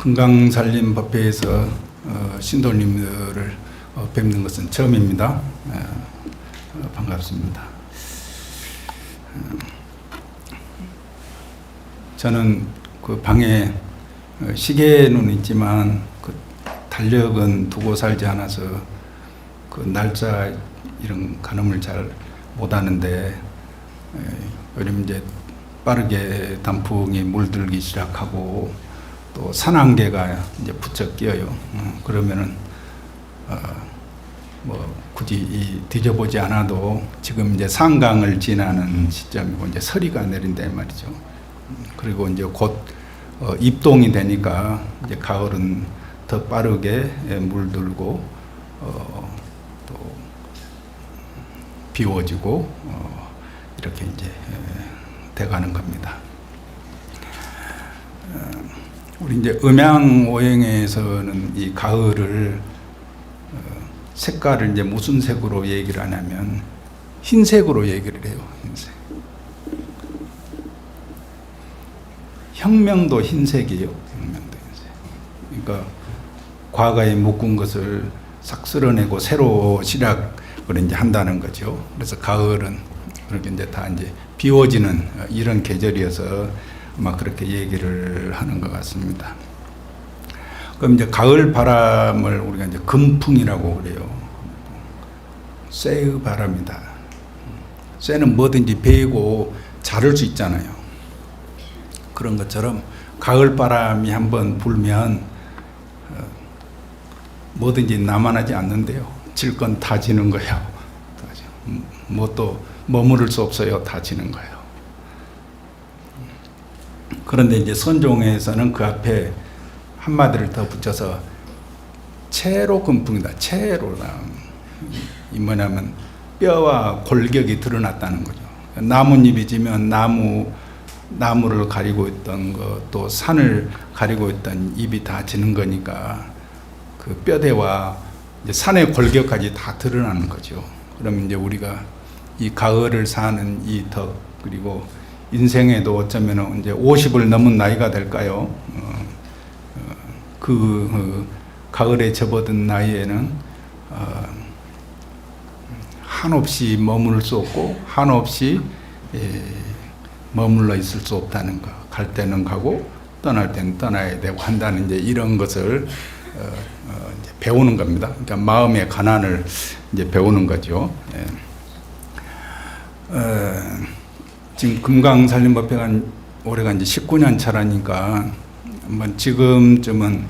건강살림법회에서 신도님들을 뵙는 것은 처음입니다. 반갑습니다. 저는 그 방에 시계는 있지만 그 달력은 두고 살지 않아서 그 날짜 이런 가늠을 잘 못하는데 요즘 이제 빠르게 단풍이 물들기 시작하고 또 산안개가 이제 부쩍 끼어요. 그러면은 뭐 굳이 뒤져보지 않아도 지금 이제 상강을 지나는 시점이고 이제 서리가 내린다 말이죠. 그리고 이제 곧 입동이 되니까 이제 가을은 더 빠르게 물들고 또 비워지고 이렇게 이제 돼가는 겁니다. 우리 이제 음양오행에서는 이 가을을 색깔을 이제 무슨 색으로 얘기를 하냐면 흰색으로 얘기를 해요. 흰색. 혁명도 흰색이에요. 혁명도 흰색. 그러니까 과거에 묶은 것을 싹 쓸어내고 새로 시작을 이제 한다는 거죠. 그래서 가을은 그렇게 이제 다 이제 비워지는 이런 계절이어서 아마 그렇게 얘기를 하는 것 같습니다. 그럼 이제 가을 바람을 우리가 이제 금풍이라고 그래요. 쇠의 바람이다. 쇠는 뭐든지 베고 자를 수 있잖아요. 그런 것처럼 가을 바람이 한번 불면 뭐든지 남아나지 않는데요. 질 건 다 지는 거예요. 뭐 또 머무를 수 없어요. 다 지는 거예요. 그런데 이제 선종에서는 그 앞에 한마디를 더 붙여서 채로 금풍이다. 채로다. 이 뭐냐면 뼈와 골격이 드러났다는 거죠. 나뭇잎이 지면 나무를 가리고 있던 것, 또 산을 가리고 있던 잎이 다 지는 거니까 그 뼈대와 이제 산의 골격까지 다 드러나는 거죠. 그러면 이제 우리가 이 가을을 사는 이 덕, 그리고 인생에도 어쩌면 이제 50을 넘은 나이가 될까요? 가을에 접어든 나이에는 한없이 머무를 수 없고 한없이 머물러 있을 수 없다는 거. 갈 때는 가고 떠날 때는 떠나야 되고 한다는 이제 이런 것을 이제 배우는 겁니다. 그러니까 마음의 가난을 이제 배우는 거죠. 지금 금강살림법회가 올해가 이제 19년 차라니까 한번 지금쯤은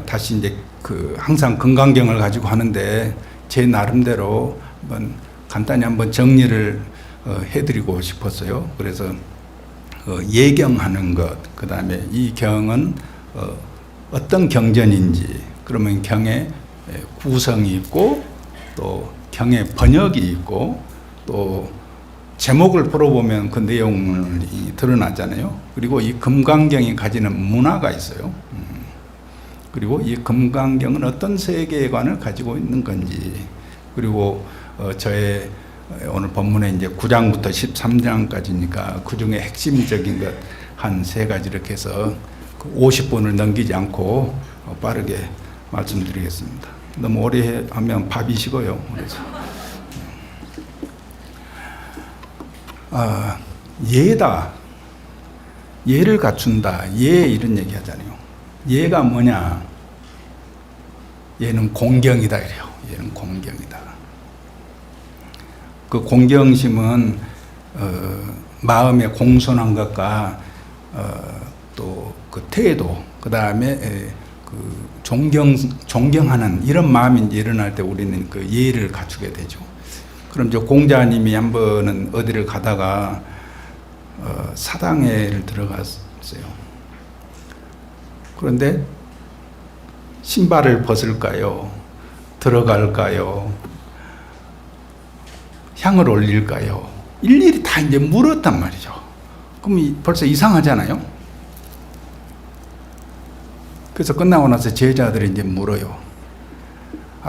다시 이제 그 항상 건강경을 가지고 하는데 제 나름대로 한번 간단히 한번 정리를 해드리고 싶었어요. 그래서 예경하는 것, 그 다음에 이 경은 어떤 경전인지, 그러면 경에 구성이 있고 또 경의 번역이 있고 또 제목을 풀어보면 그 내용이 드러나잖아요. 그리고 이 금강경이 가지는 문화가 있어요. 그리고 이 금강경은 어떤 세계관을 가지고 있는 건지, 그리고 저의 오늘 본문에 이제 9장부터 13장까지니까 그 중에 핵심적인 것 한 세 가지 이렇게 해서 50분을 넘기지 않고 빠르게 말씀드리겠습니다. 너무 오래 하면 밥이 식어요. 그래서 예다. 예를 갖춘다. 예 이런 얘기 하잖아요. 예가 뭐냐? 예는 공경이다 이래요. 예는 공경이다. 그 공경심은 마음의 공손한 것과 또 그 태도, 그 다음에 그 존경하는 이런 마음이 일어날 때 우리는 그 예를 갖추게 되죠. 그럼 저 공자님이 한 번은 어디를 가다가 사당에를 들어갔어요. 그런데 신발을 벗을까요? 들어갈까요? 향을 올릴까요? 일일이 다 이제 물었단 말이죠. 그럼 벌써 이상하잖아요. 그래서 끝나고 나서 제자들이 이제 물어요.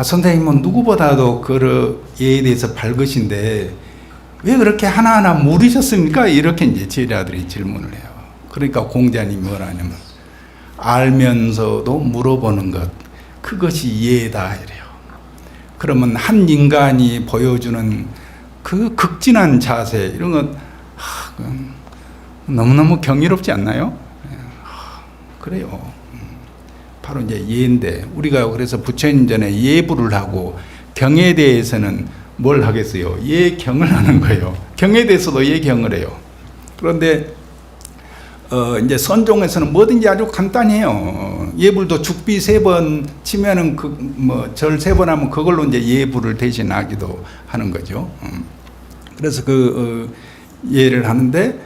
선생님은 누구보다도 그 예에 대해서 밝으신데 왜 그렇게 하나하나 물으셨습니까? 이렇게 이제 제자들이 질문을 해요. 그러니까 공자님이 뭐라 하냐면 알면서도 물어보는 것, 그것이 이해다 이래요. 그러면 한 인간이 보여주는 그 극진한 자세, 이런 건 너무너무 경이롭지 않나요? 그래요. 바로 이제 예인데, 우리가 그래서 부처님 전에 예부를 하고 경에 대해서는 뭘 하겠어요? 예경을 하는 거예요. 경에 대해서도 예경을 해요. 그런데 이제 선종에서는 뭐든지 아주 간단해요. 예불도 죽비 3번 치면은 절 3번 하면 그걸로 이제 예불을 대신하기도 하는 거죠. 그래서 예를 하는데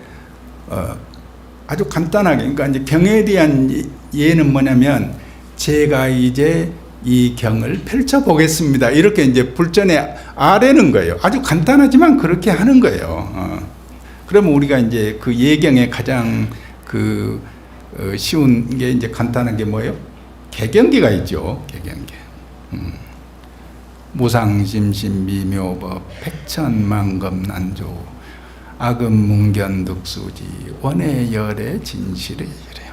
아주 간단하게, 그러니까 이제 경에 대한 예는 뭐냐면, 제가 이제 이 경을 펼쳐 보겠습니다. 이렇게 이제 불전에 아뢰는 거예요. 아주 간단하지만 그렇게 하는 거예요. 그러면 우리가 이제 그 예경에 가장 쉬운 게, 이제 간단한 게 뭐예요? 개경계가 있죠. 개경계. 무상심신미묘법 백천만겁난조 악음문견득수지 원해열의 진실에 이래요.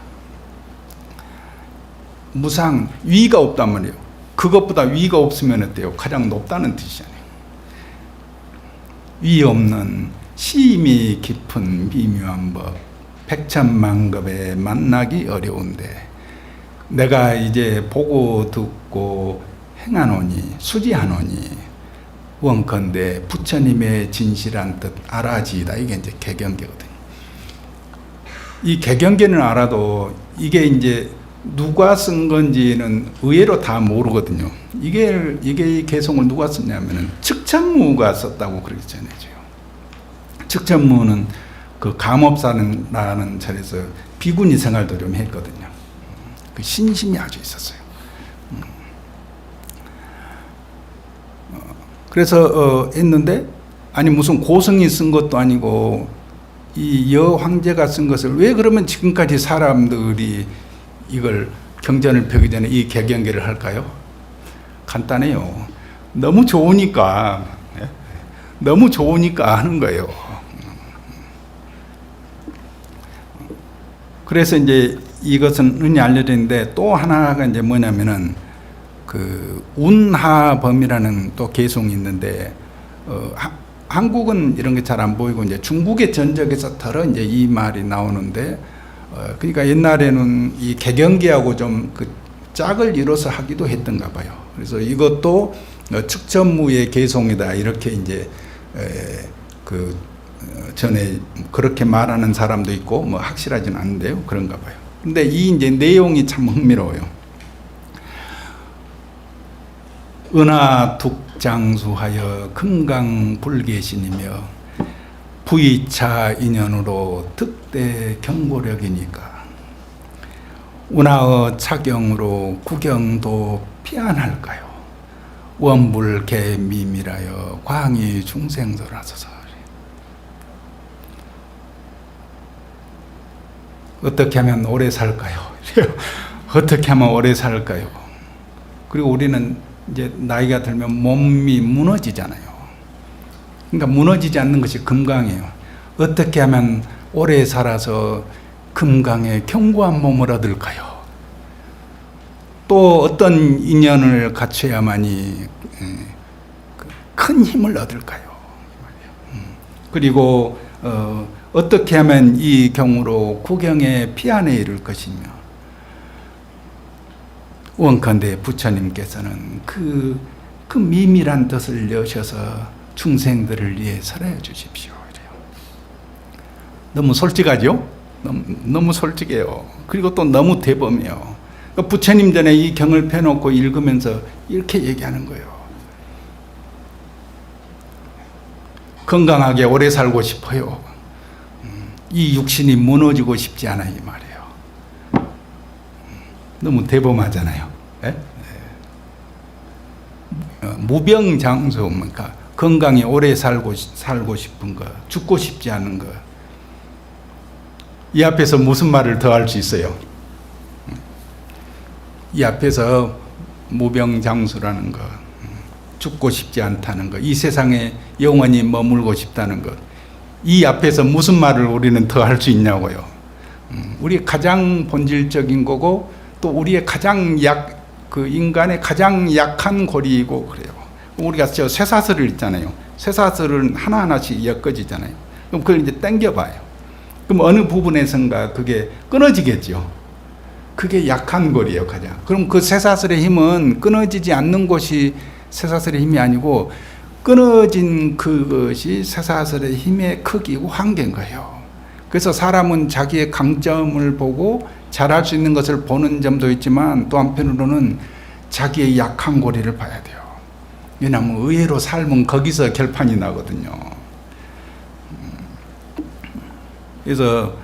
무상, 위가 없단 말이에요. 그것보다 위가 없으면 어때요? 가장 높다는 뜻이잖아요. 위 없는 심이 깊은 미묘한 법, 백천만급에 만나기 어려운데, 내가 이제 보고 듣고 행하노니, 수지하노니, 원컨대 부처님의 진실한 뜻 알아지이다. 이게 이제 개경계거든요. 이 개경계는 알아도 이게 이제 누가 쓴 건지는 의외로 다 모르거든요. 이게 이 개송을 누가 썼냐면은 측천무가 썼다고 그렇게 전해져요. 측천무는 그 감업사라는 절에서 비구니 생활도 좀 했거든요. 그 신심이 아주 있었어요. 그래서 했는데, 아니 무슨 고승이 쓴 것도 아니고 이 여황제가 쓴 것을 왜 그러면 지금까지 사람들이 이걸 경전을 펴기 전에 이 개경계를 할까요? 간단해요. 너무 좋으니까 하는 거예요. 그래서 이제 이것은 흔히 알려졌는데, 또 하나가 이제 뭐냐면은 운하범이라는 또 개송이 있는데, 한국은 이런 게 잘 안 보이고 이제 중국의 전적에서 덜어 이제 이 말이 나오는데, 그러니까 옛날에는 이 개경계하고 좀 짝을 이뤄서 하기도 했던가 봐요. 그래서 이것도 측천무의 개송이다 이렇게 이제 전에 그렇게 말하는 사람도 있고, 뭐 확실하지는 않은데요, 그런가 봐요. 근데 이 이제 내용이 참 흥미로워요. 은하툭장수하여 금강불계신이며 부이차 인연으로 득대 경고력이니까 운하의 차경으로 구경도 피안할까요? 원불개 미밀하여 광희 중생설하소서. 어떻게 하면 오래 살까요? 어떻게 하면 오래 살까요? 그리고 우리는 이제 나이가 들면 몸이 무너지잖아요. 그러니까 무너지지 않는 것이 금강이에요. 어떻게 하면 오래 살아서 금강의 견고한 몸을 얻을까요? 또 어떤 인연을 갖춰야만이 큰 힘을 얻을까요? 그리고 어떻게 하면 이 경우로 구경의 피안에 이를 것이며, 원컨대 부처님께서는 그 미밀한 뜻을 여셔서 중생들을 위해 설하여 주십시오. 이래요. 너무 솔직하죠? 너무 솔직해요. 그리고 또 너무 대범해요. 그러니까 부처님 전에 이 경을 펴놓고 읽으면서 이렇게 얘기하는 거예요. 건강하게 오래 살고 싶어요. 이 육신이 무너지고 싶지 않아, 이 말이에요. 너무 대범하잖아요. 네? 무병장수, 그러니까 건강히 오래 살고 싶은 거, 죽고 싶지 않은 거. 이 앞에서 무슨 말을 더 할 수 있어요? 이 앞에서 무병장수라는 거, 죽고 싶지 않다는 거, 이 세상에 영원히 머물고 싶다는 것, 이 앞에서 무슨 말을 우리는 더 할 수 있냐고요. 우리의 가장 본질적인 거고 또 우리의 가장 그 인간의 가장 약한 고리이고 그래요. 우리가 저 쇠사슬을 있잖아요. 쇠사슬은 하나하나씩 엮어지잖아요. 그럼 그걸 이제 당겨봐요. 그럼 어느 부분에선가 그게 끊어지겠죠. 그게 약한 고리예요, 가장. 그럼 그 쇠사슬의 힘은 끊어지지 않는 곳이 쇠사슬의 힘이 아니고 끊어진 그것이 쇠사슬의 힘의 크기고 한계인 거예요. 그래서 사람은 자기의 강점을 보고 잘할 수 있는 것을 보는 점도 있지만 또 한편으로는 자기의 약한 고리를 봐야 돼요. 왜냐하면 의외로 삶은 거기서 결판이 나거든요. 그래서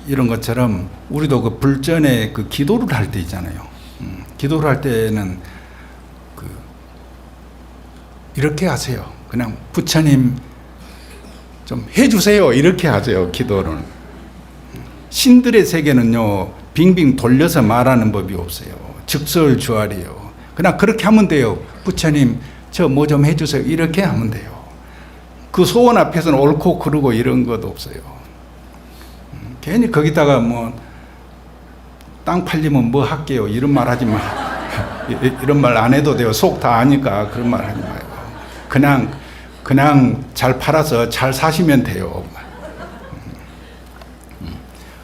이런 것처럼 우리도 그 불전에 그 기도를 할 때 있잖아요. 기도를 할 때는 이렇게 하세요. 그냥 부처님 좀 해주세요. 이렇게 하세요. 기도를. 신들의 세계는요, 빙빙 돌려서 말하는 법이 없어요. 즉설주알이에요. 그냥 그렇게 하면 돼요. 부처님, 저 뭐 좀 해주세요. 이렇게 하면 돼요. 그 소원 앞에서는 옳고 그르고 이런 것도 없어요. 괜히 거기다가 뭐, 땅 팔리면 뭐 할게요. 이런 말 하지 마. 이런 말 안 해도 돼요. 속 다 아니까 그런 말 하지 마요. 그냥 잘 팔아서 잘 사시면 돼요.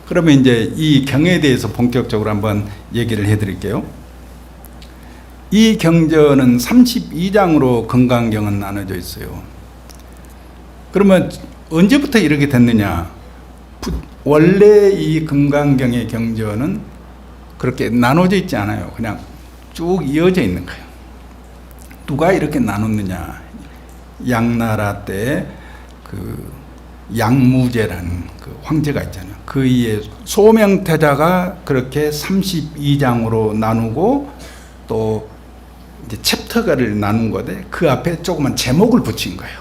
그러면 이제 이 경에 대해서 본격적으로 한번 얘기를 해드릴게요. 이 경전은 32장으로 금강경은 나눠져 있어요. 그러면 언제부터 이렇게 됐느냐? 원래 이 금강경의 경전은 그렇게 나눠져 있지 않아요. 그냥 쭉 이어져 있는 거예요. 누가 이렇게 나눴느냐? 양나라 때 그 양무제라는 그 황제가 있잖아요. 그의 소명태자가 그렇게 32장으로 나누고 또 이제 챕터가를 나눈 건데 그 앞에 조그만 제목을 붙인 거예요.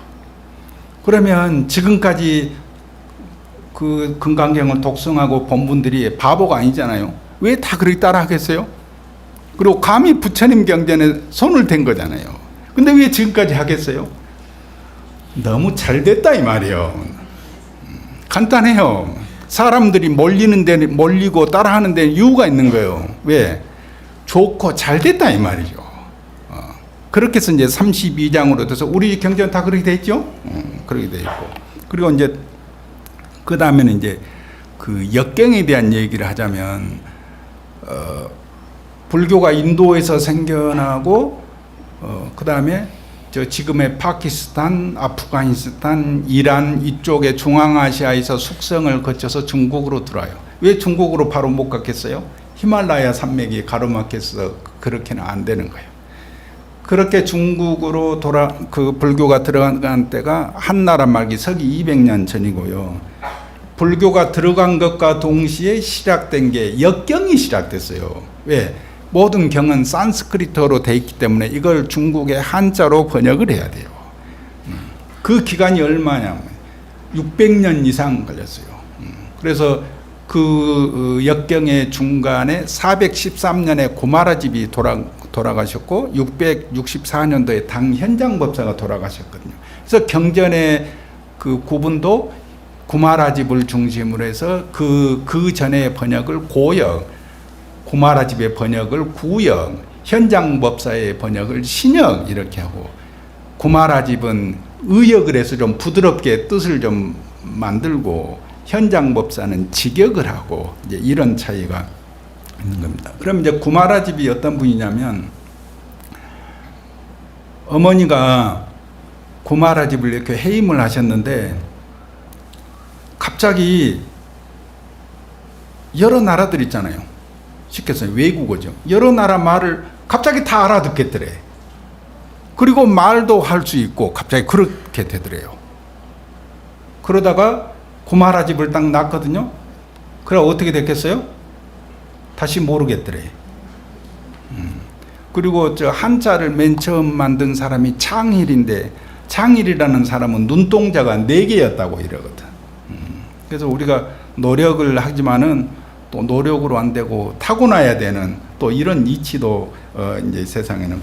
그러면 지금까지 그 금강경을 독송하고 본 분들이 바보가 아니잖아요. 왜 다 그렇게 따라 하겠어요? 그리고 감히 부처님 경전에 손을 댄 거잖아요. 근데 왜 지금까지 하겠어요? 너무 잘 됐다 이 말이에요. 간단해요. 사람들이 몰리고 따라하는 데는 이유가 있는 거예요. 왜? 좋고 잘 됐다 이 말이죠. 그렇게 해서 이제 32장으로 돼서 우리 경전 다 그렇게 돼 있죠? 그렇게 돼 있고. 그리고 이제 그 다음에는 이제 그 역경에 대한 얘기를 하자면 불교가 인도에서 생겨나고 그 다음에 저 지금의 파키스탄, 아프가니스탄, 이란 이쪽의 중앙아시아에서 숙성을 거쳐서 중국으로 들어와요. 왜 중국으로 바로 못 갔겠어요? 히말라야 산맥이 가로막혀서 그렇게는 안 되는 거예요. 그렇게 중국으로 그 불교가 들어간 때가 한나라 말기 서기 200년 전이고요. 불교가 들어간 것과 동시에 시작된 게 역경이 시작됐어요. 왜? 모든 경은 산스크리트어로 돼 있기 때문에 이걸 중국의 한자로 번역을 해야 돼요. 그 기간이 얼마냐? 600년 이상 걸렸어요. 그래서 그 역경의 중간에 413년에 고마라집이 돌아가셨고 664년도에 당 현장법사가 돌아가셨거든요. 그래서 경전의 그 구분도 구마라집을 중심으로 해서 그 전에 번역을 고역, 구마라집의 번역을 구역, 현장법사의 번역을 신역 이렇게 하고 구마라집은 의역을 해서 좀 부드럽게 뜻을 좀 만들고 현장법사는 직역을 하고 이제 이런 차이가 있는 겁니다. 그럼 이제 구마라집이 어떤 분이냐면 어머니가 구마라집을 이렇게 해임을 하셨는데 갑자기 여러 나라들 있잖아요. 쉽게 해서 외국어죠. 여러 나라 말을 갑자기 다 알아듣겠더래. 그리고 말도 할 수 있고 갑자기 그렇게 되더래요. 그러다가 구마라집을 딱 낳거든요. 그래 어떻게 됐겠어요? 다시 모르겠더래. 그리고 저 한자를 맨 처음 만든 사람이 창일인데 창일이라는 사람은 눈동자가 4개였다고 이러거든. 그래서 우리가 노력을 하지만은 또 노력으로 안 되고 타고나야 되는 또 이런 이치도 이제 세상에는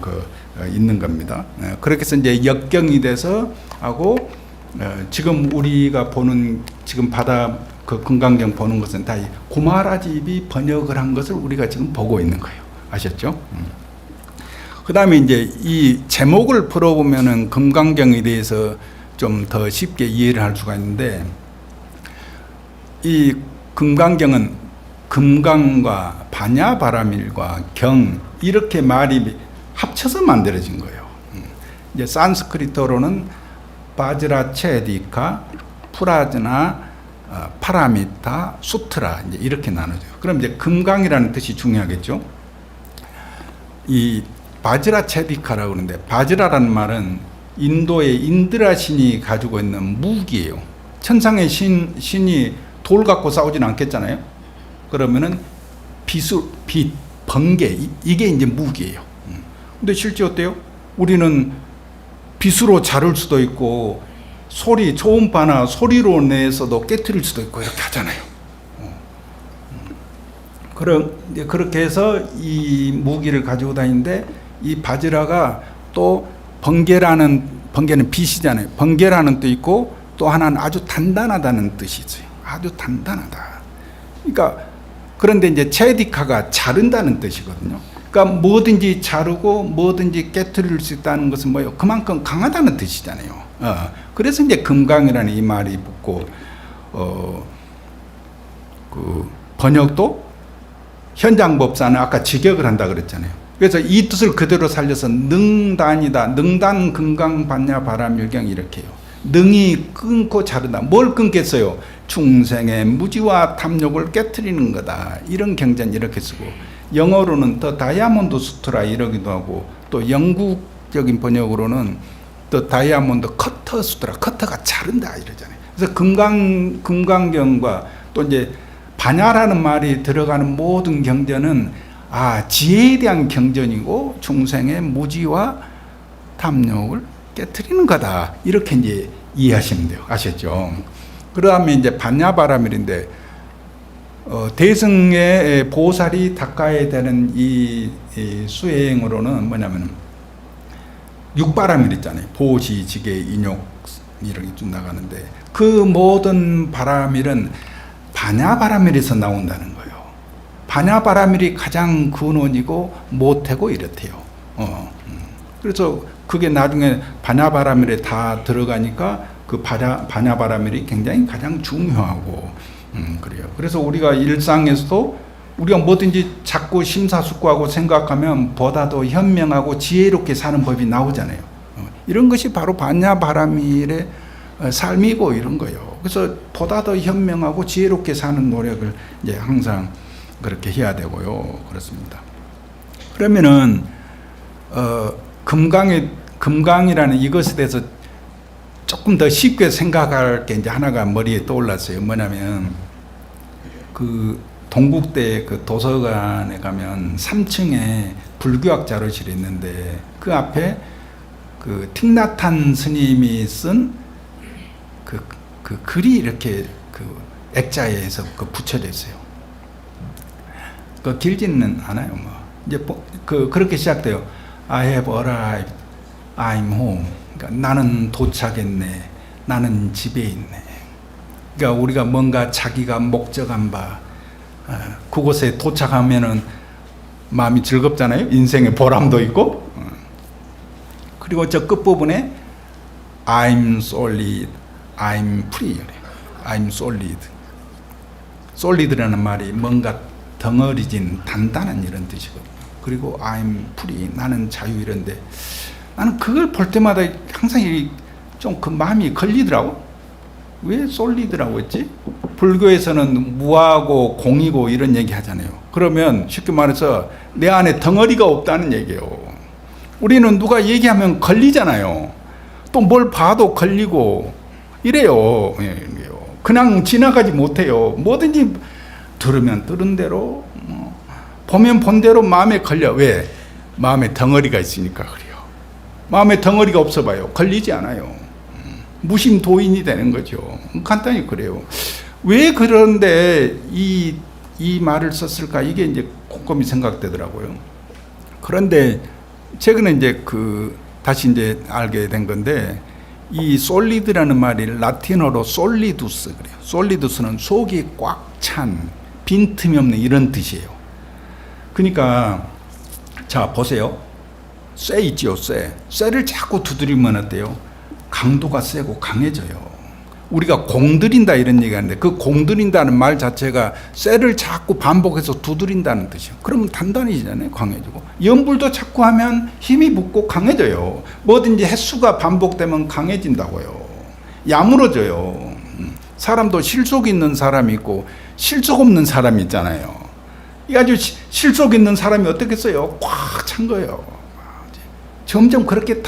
있는 겁니다. 그렇게 해서 이제 역경이 돼서 하고 지금 우리가 보는 지금 바다 그 금강경 보는 것은 다 이 구마라집이 번역을 한 것을 우리가 지금 보고 있는 거예요. 아셨죠? 그 다음에 이제 이 제목을 풀어보면은 금강경에 대해서 좀 더 쉽게 이해를 할 수가 있는데, 이 금강경은 금강과 반야바라밀과 경 이렇게 말이 합쳐서 만들어진 거예요. 이제 산스크리트어로는 바즈라체디카, 프라즈나, 파라미타, 수트라 이제 이렇게 나눠져요. 그럼 이제 금강이라는 뜻이 중요하겠죠. 이 바즈라체디카라고 그러는데, 바즈라라는 말은 인도의 인드라 신이 가지고 있는 무기예요. 천상의 신이 돌 갖고 싸우진 않겠잖아요. 그러면은 빛, 번개 이게 이제 무기예요. 근데 실제 어때요? 우리는 빛으로 자를 수도 있고 소리, 초음파나 소리로 내서도 깨트릴 수도 있고 이렇게 하잖아요. 그렇게 해서 이 무기를 가지고 다니는데, 이 바지라가 또 번개는 빛이잖아요. 번개라는 뜻 있고 또 하나는 아주 단단하다는 뜻이 있어요. 아주 단단하다. 그러니까 그런데 이제 체디카가 자른다는 뜻이거든요. 그러니까 뭐든지 자르고 뭐든지 깨트릴 수 있다는 것은 뭐예요? 그만큼 강하다는 뜻이잖아요. 그래서 이제 금강이라는 이 말이 붙고, 그 번역도 현장 법사는 아까 직역을 한다 그랬잖아요. 그래서 이 뜻을 그대로 살려서 능단이다. 능단 금강 반야 바라밀경 이렇게 해요. 능이 끊고 자르다. 뭘 끊겠어요? 중생의 무지와 탐욕을 깨트리는 거다. 이런 경전 이렇게 쓰고, 영어로는 더 다이아몬드 수트라 이러기도 하고, 또 영국적인 번역으로는 더 다이아몬드 커터 수트라, 커터가 자른다 이러잖아요. 그래서 금강경과 또 이제 반야라는 말이 들어가는 모든 경전은 지혜에 대한 경전이고 중생의 무지와 탐욕을 깨트리는 거다. 이렇게 이제 이해하시면 돼요. 아셨죠? 그 다음에 이제 반야바라밀인데, 대승의 보살이 닦아야 되는 이 수행으로는 뭐냐면, 육바라밀 있잖아요. 보시, 지계, 인욕 이렇게 쭉 나가는데, 그 모든 바라밀은 반야바라밀에서 나온다는 거예요. 반야바라밀이 가장 근원이고 모태고 이렇대요. 그래서 그게 나중에 반야바라밀에 다 들어가니까 그 반야바라밀이 굉장히 가장 중요하고, 그래요. 그래서 우리가 일상에서도 우리가 뭐든지 자꾸 심사숙고하고 생각하면 보다 더 현명하고 지혜롭게 사는 법이 나오잖아요. 이런 것이 바로 반야바라밀의 삶이고 이런 거예요. 그래서 보다 더 현명하고 지혜롭게 사는 노력을 이제 항상 그렇게 해야 되고요. 그렇습니다. 그러면은 금강이라는 이것에 대해서 조금 더 쉽게 생각할 게 이제 하나가 머리에 떠올랐어요. 뭐냐면, 그 동국대 그 도서관에 가면 3층에 불교학 자료실이 있는데, 그 앞에 그 틱나탄 스님이 쓴 그 글이 이렇게 그 액자에서 그 붙여져 있어요. 그 길지는 않아요. 뭐 이제 그렇게 시작돼요. I have arrived. I'm home. 그러니까 나는 도착했네. 나는 집에 있네. 그러니까 우리가 뭔가 자기가 목적한 바 그곳에 도착하면은 마음이 즐겁잖아요. 인생의 보람도 있고. 그리고 저 끝부분에 I'm solid. I'm free. I'm solid. solid라는 말이 뭔가 덩어리진 단단한 이런 뜻이거든요. 그리고 I'm free, 나는 자유 이런데, 나는 그걸 볼 때마다 항상 좀 그 마음이 걸리더라고. 왜 솔리드라고 했지? 불교에서는 무하고 공이고 이런 얘기 하잖아요. 그러면 쉽게 말해서 내 안에 덩어리가 없다는 얘기예요. 우리는 누가 얘기하면 걸리잖아요. 또 뭘 봐도 걸리고 이래요. 그냥 지나가지 못해요. 뭐든지 들으면 들은 대로, 보면 본 대로 마음에 걸려. 왜? 마음에 덩어리가 있으니까 그래요. 마음에 덩어리가 없어 봐요. 걸리지 않아요. 무심도인이 되는 거죠. 간단히 그래요. 왜 그런데 이 말을 썼을까? 이게 이제 곰곰이 생각되더라고요. 그런데 최근에 이제 다시 이제 알게 된 건데, 이 솔리드라는 말이 라틴어로 솔리두스 그래요. 솔리두스는 속이 꽉 찬 빈틈이 없는 이런 뜻이에요. 그러니까 자 보세요. 쇠 있지요, 쇠. 쇠를 자꾸 두드리면 어때요? 강도가 세고 강해져요. 우리가 공들인다 이런 얘기하는데 그 공들인다는 말 자체가 쇠를 자꾸 반복해서 두드린다는 뜻이에요. 그러면 단단해지잖아요. 강해지고. 연불도 자꾸 하면 힘이 붙고 강해져요. 뭐든지 횟수가 반복되면 강해진다고요. 야무러져요. 사람도 실속 있는 사람이 있고 실속 없는 사람이 있잖아요. 이 아주 실속 있는 사람이 어떻겠어요? 꽉 찬 거예요. 점점 그렇게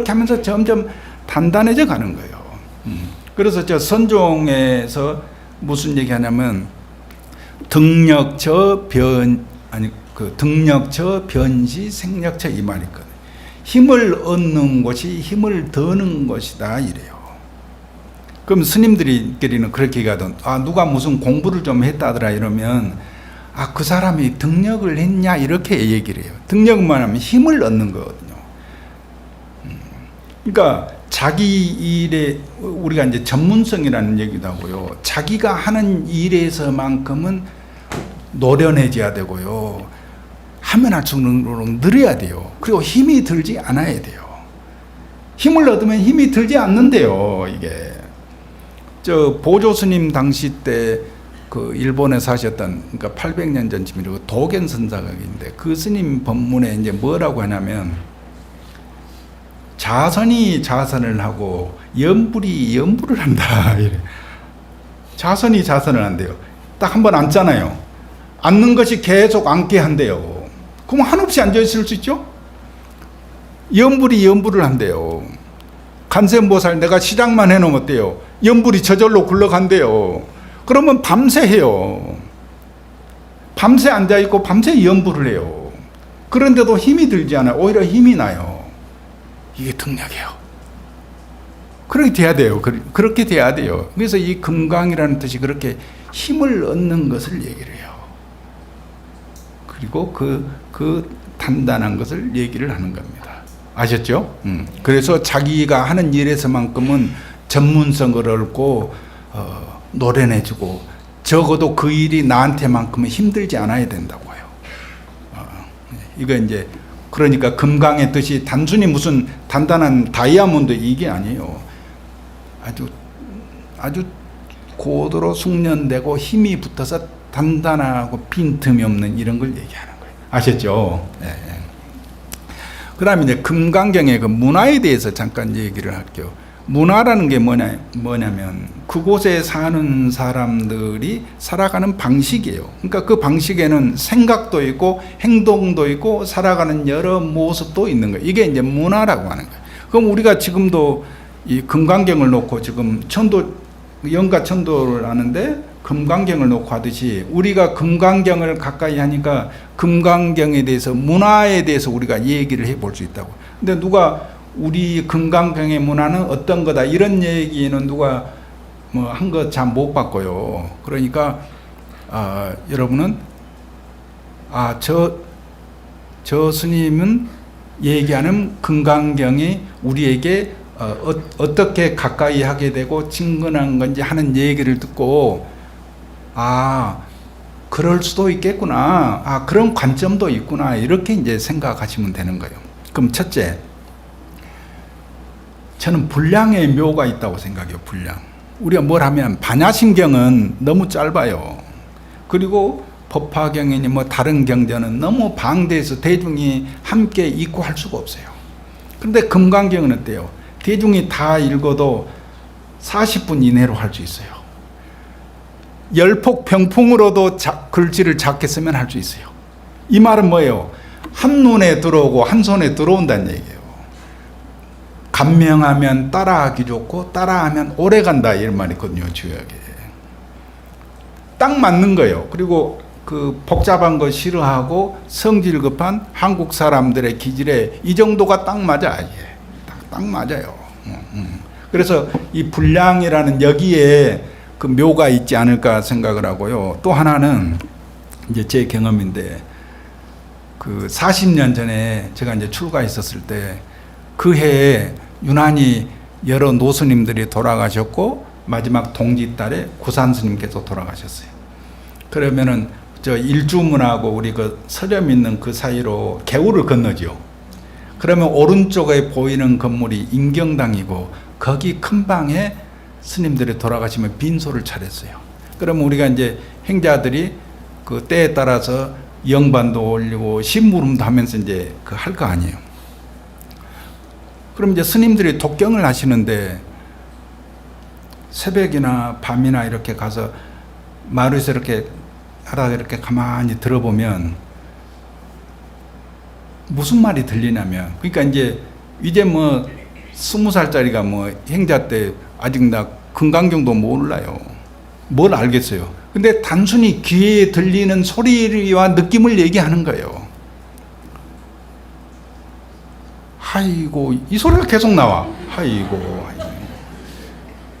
하면서 점점 단단해져 가는 거예요. 그래서 저 선종에서 무슨 얘기하냐면 등력처 변시 생력처 이 말이 있거든요. 힘을 얻는 것이 힘을 더는 것이다 이래요. 그럼 스님들이끼리는 그렇게 얘기하던 누가 무슨 공부를 좀 했다더라 이러면 그 사람이 등력을 했냐 이렇게 얘기를 해요. 등력만 하면 힘을 얻는 거거든요. 그러니까 자기 일에 우리가 이제 전문성이라는 얘기도 하고요. 자기가 하는 일에서만큼은 노련해져야 되고요. 하면 할수록 늘어야 돼요. 그리고 힘이 들지 않아야 돼요. 힘을 얻으면 힘이 들지 않는데요. 이게 저 보조 스님 당시 때 그 일본에 사셨던 그러니까 800년 전쯤이고 도겐 선사각인데 그 스님 법문에 이제 뭐라고 하냐면 자선이 자선을 하고 연불이 연불을 한다. 이래. 자선이 자선을 한대요. 딱 한 번 앉잖아요. 앉는 것이 계속 앉게 한대요. 그럼 한없이 앉아 있을 수 있죠? 연불이 연불을 한대요. 간센보살 내가 시작만 해놓으면 어때요? 연불이 저절로 굴러간대요. 그러면 밤새 해요. 밤새 앉아있고 밤새 연불을 해요. 그런데도 힘이 들지 않아요. 오히려 힘이 나요. 이게 등력이에요. 그렇게 돼야 돼요. 그렇게 돼야 돼요. 그래서 이 금강이라는 뜻이 그렇게 힘을 얻는 것을 얘기를 해요. 그리고 그 단단한 것을 얘기를 하는 겁니다. 아셨죠? 그래서 자기가 하는 일에서만큼은 전문성을 얻고 노련해지고 적어도 그 일이 나한테만큼은 힘들지 않아야 된다고 해요. 이거 이제 그러니까 금강의 뜻이 단순히 무슨 단단한 다이아몬드 이게 아니에요. 아주 고도로 숙련되고 힘이 붙어서 단단하고 빈틈이 없는 이런 걸 얘기하는 거예요. 아셨죠? 네. 그 다음에 이제 금강경의 그 문화에 대해서 잠깐 얘기를 할게요. 문화라는 게 뭐냐면 그곳에 사는 사람들이 살아가는 방식이에요. 그러니까 그 방식에는 생각도 있고 행동도 있고 살아가는 여러 모습도 있는 거예요. 이게 이제 문화라고 하는 거예요. 그럼 우리가 지금도 이 금강경을 놓고 지금 영가 천도를 하는데 금강경을 놓고 하듯이 우리가 금강경을 가까이 하니까 금강경에 대해서 문화에 대해서 우리가 얘기를 해볼 수 있다고. 근데 누가 우리 금강경의 문화는 어떤 거다 이런 얘기는 누가 뭐 한 거 잘 못 봤고요. 그러니까 여러분은 저 스님은 얘기하는 금강경이 우리에게 어떻게 가까이 하게 되고 친근한 건지 하는 얘기를 듣고 그럴 수도 있겠구나. 그런 관점도 있구나. 이렇게 이제 생각하시면 되는 거예요. 그럼 첫째, 저는 분량의 묘가 있다고 생각해요. 분량. 우리가 뭘 하면 반야심경은 너무 짧아요. 그리고 법화경이니 뭐 다른 경전은 너무 방대해서 대중이 함께 읽고 할 수가 없어요. 그런데 금강경은 어때요? 대중이 다 읽어도 40분 이내로 할 수 있어요. 열폭 병풍으로도 글씨를 작게 쓰면 할 수 있어요. 이 말은 뭐예요? 한눈에 들어오고 한 손에 들어온다는 얘기예요. 감명하면 따라하기 좋고 따라하면 오래 간다 이런 말이 있거든요. 주역에 딱 맞는 거예요. 그리고 그 복잡한 거 싫어하고 성질 급한 한국 사람들의 기질에 이 정도가 딱 맞아. 딱 맞아요. 그래서 이 분량이라는 여기에 그 묘가 있지 않을까 생각을 하고요. 또 하나는 이제 제 경험인데 그 40년 전에 제가 이제 출가했었을 때 그 해에 유난히 여러 노스님들이 돌아가셨고 마지막 동지딸에 구산 스님께서 돌아가셨어요. 그러면은 저 일주문하고 우리 그 서점 있는 그 사이로 개울을 건너죠. 그러면 오른쪽에 보이는 건물이 인경당이고 거기 큰 방에 스님들이 돌아가시면 빈소를 차렸어요. 그러면 우리가 이제 행자들이 그 때에 따라서 영반도 올리고 심부름도 하면서 이제 그 할 거 아니에요. 그럼 이제 스님들이 독경을 하시는데 새벽이나 밤이나 이렇게 가서 마루에서 이렇게 하다가 이렇게 가만히 들어보면 무슨 말이 들리냐면, 그러니까 이제 뭐 20살짜리가 뭐 행자 때 아직 나 금강경도 몰라요. 뭘 알겠어요. 근데 단순히 귀에 들리는 소리와 느낌을 얘기하는 거예요. 아이고, 이 소리가 계속 나와. 아이고.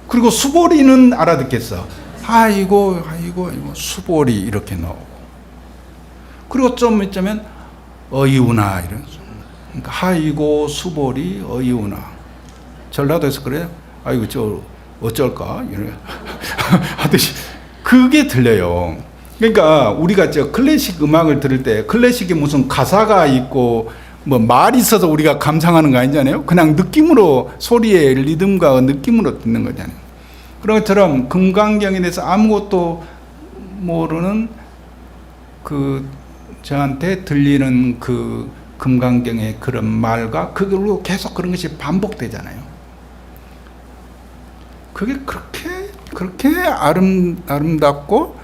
그리고 수보리는 알아듣겠어. 아이고, 수보리 이렇게 나오고. 그리고 좀 있자면 어이우나 이런. 그러니까 아이고, 수보리, 어이우나. 전라도에서 그래요. 아이고, 저 어쩔까? 이런 하듯이 그게 들려요. 그러니까 우리가 저 클래식 음악을 들을 때 클래식이 무슨 가사가 있고 뭐 말이 있어서 우리가 감상하는 거 아니잖아요. 그냥 느낌으로, 소리의 리듬과 느낌으로 듣는 거잖아요. 그런 것처럼 금강경에 대해서 아무것도 모르는 그 저한테 들리는 그 금강경의 그런 말과 그걸로 계속 그런 것이 반복되잖아요. 그게 그렇게 아름답고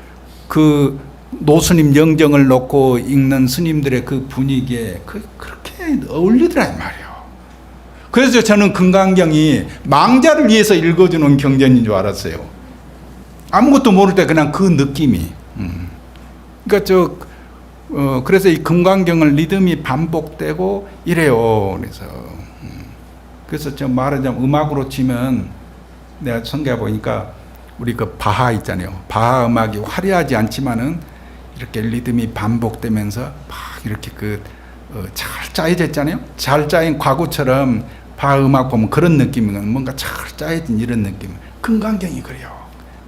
그 노스님 영정을 놓고 읽는 스님들의 그 분위기에 그렇게 어울리더라 이 말이에요. 그래서 저는 금강경이 망자를 위해서 읽어주는 경전인 줄 알았어요. 아무것도 모를 때 그냥 그 느낌이. 그러니까 그래서 이 금강경을 리듬이 반복되고 이래요. 그래서 저 말하자면 음악으로 치면 내가 성경에 보니까 우리 그 바하 있잖아요. 바하 음악이 화려하지 않지만은 이렇게 리듬이 반복되면서 막 이렇게 잘 짜여져 있잖아요. 잘 짜인 과거처럼 바하 음악 보면 그런 느낌이거든요. 뭔가 잘 짜여진 이런 느낌. 금강경이 그래요.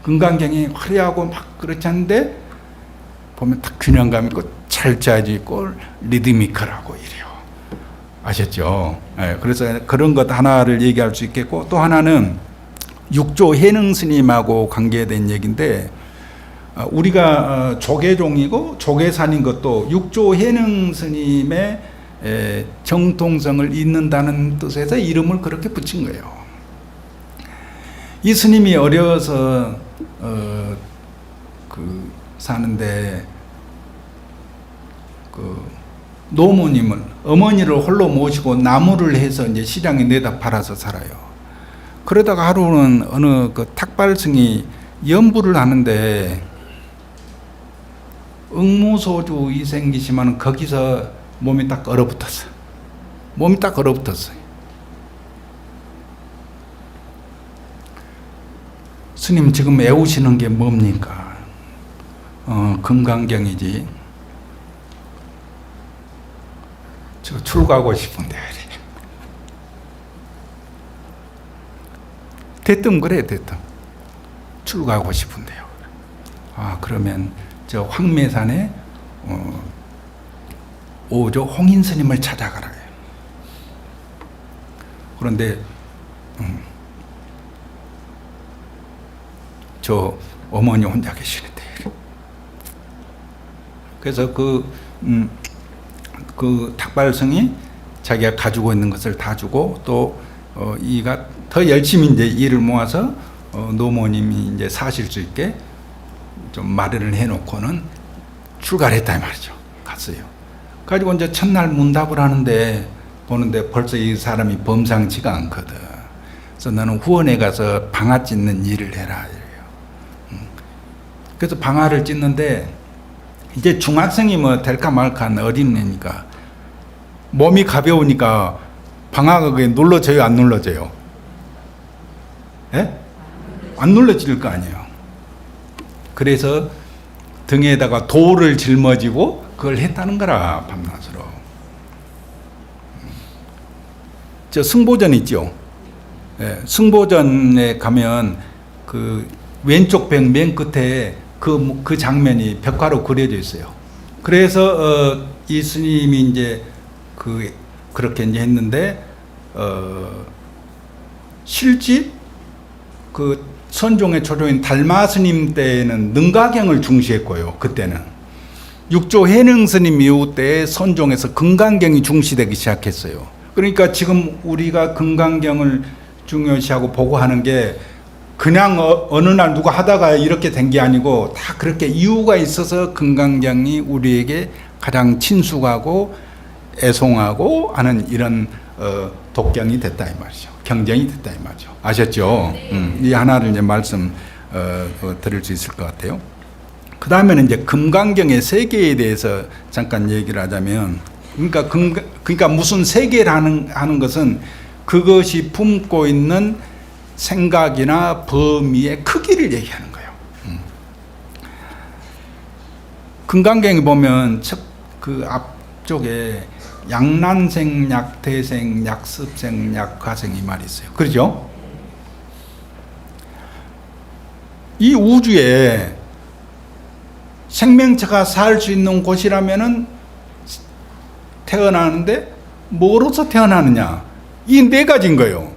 금강경이 화려하고 막 그렇지 않은데 보면 딱 균형감 있고 잘 짜여져 있고 리드미컬하고 이래요. 아셨죠? 네, 그래서 그런 것 하나를 얘기할 수 있겠고, 또 하나는 육조 해능 스님하고 관계된 얘기인데, 우리가 조계종이고 조계산인 것도 육조 해능 스님의 정통성을 잇는다는 뜻에서 이름을 그렇게 붙인 거예요. 이 스님이 어려서 사는데 노모님을, 어머니를 홀로 모시고 나무를 해서 이제 시장에 내다 팔아서 살아요. 그러다가 하루는 어느 탁발승이 연부를 하는데 응무소주이 생기시면 거기서 몸이 딱 얼어붙었어요. 스님 지금 애우시는 게 뭡니까? 금강경이지. 저 출가하고 싶은데. 대뜸 그래, 대뜸. 출가하고 싶은데요. 그러면 저 황매산에 오조 홍인 스님을 찾아가라. 그런데 저 어머니 혼자 계시는데. 그래서 그 탁발성이 자기가 가지고 있는 것을 다 주고, 또 이가 더 열심히 이제 일을 모아서 노모님이 이제 사실 수 있게 좀 마련을 해놓고는 출가를 했다 이 말이죠. 갔어요. 가지고 이제 첫날 문답을 하는데 보는데 벌써 이 사람이 범상치가 않거든. 그래서 너는 후원에 가서 방아 찢는 일을 해라. 이래요. 그래서 방아를 찢는데 이제 중학생이 뭐 될까 말까 한 어린애니까 몸이 가벼우니까 방아가 그게 눌러져요, 안 눌러져요? 예? 안 눌러질 거 아니에요. 그래서 등에다가 돌을 짊어지고 그걸 했다는 거라, 밤낮으로. 저 승보전 있죠? 예, 승보전에 가면 그 왼쪽 벽 맨 끝에 그 장면이 벽화로 그려져 있어요. 그래서 이 스님이 이제 그렇게 이제 했는데 실제 그 선종의 초조인 달마 스님 때는 능가경을 중시했고요. 그때는 육조 해능 스님 이후 때 선종에서 금강경이 중시되기 시작했어요. 그러니까 지금 우리가 금강경을 중요시하고 보고 하는 게 그냥 어느 날 누가 하다가 이렇게 된 게 아니고 다 그렇게 이유가 있어서 금강경이 우리에게 가장 친숙하고 애송하고 하는 이런 독경이 됐다 이 말이죠. 경전이 됐다 이 말이죠. 아셨죠? 이 하나를 이제 말씀 드릴 수 있을 것 같아요. 그 다음에는 이제 금강경의 세계에 대해서 잠깐 얘기를 하자면, 그러니까 무슨 세계라는 하는 것은 그것이 품고 있는 생각이나 범위의 크기를 얘기하는 거예요. 금강경에 보면 그 앞쪽에 약난생, 약태생, 약습생, 약화생 이 말이 있어요. 그렇죠? 이 우주에 생명체가 살 수 있는 곳이라면은 태어나는데 뭐로서 태어나느냐? 이 네 가지인 거예요.